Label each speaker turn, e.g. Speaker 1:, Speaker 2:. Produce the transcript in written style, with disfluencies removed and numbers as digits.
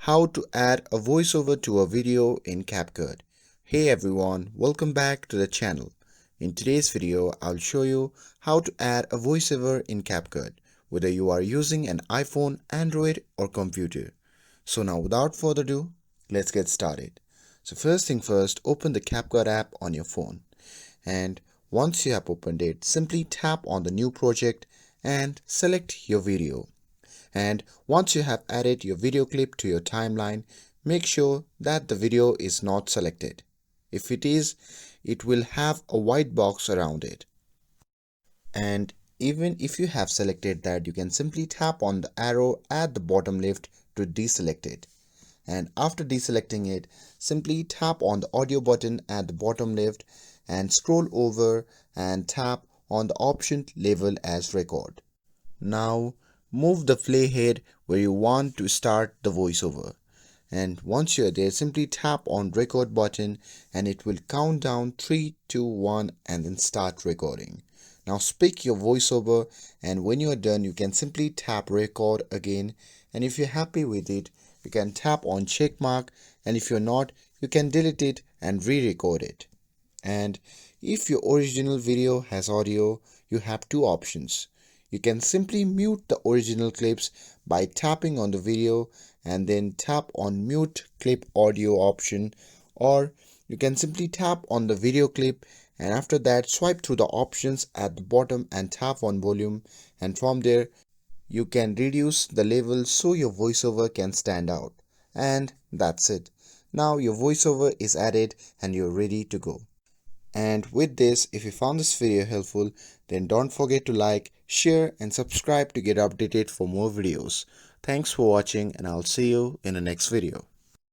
Speaker 1: How to add a voiceover to a video in CapCut. Hey everyone, welcome back to the channel. In today's video, I'll show you how to add a voiceover in CapCut, whether you are using an iPhone, Android or computer. So now without further ado, let's get started. So first thing first, open the CapCut app on your phone. And once you have opened it, simply tap on the new project and select your video. And once you have added your video clip to your timeline, make sure that the video is not selected. If it is, it will have a white box around it. And even if you have selected that, you can simply tap on the arrow at the bottom left to deselect it. And after deselecting it, simply tap on the audio button at the bottom left and scroll over and tap on the option label as record. Now move the playhead where you want to start the voiceover. And once you're there, simply tap on record button and it will count down 3, 2, 1 and then start recording. Now speak your voiceover, and when you are done you can simply tap record again, and if you're happy with it you can tap on check mark, and if you're not you can delete it and re-record it. And if your original video has audio, you have two options. You can simply mute the original clips by tapping on the video and then tap on mute clip audio option, or you can simply tap on the video clip and after that swipe through the options at the bottom and tap on volume, and from there you can reduce the level so your voiceover can stand out. And that's it. Now your voiceover is added and you're ready to go. And with this, if you found this video helpful, then don't forget to like, share and subscribe to get updated for more videos. Thanks for watching and I'll see you in the next video.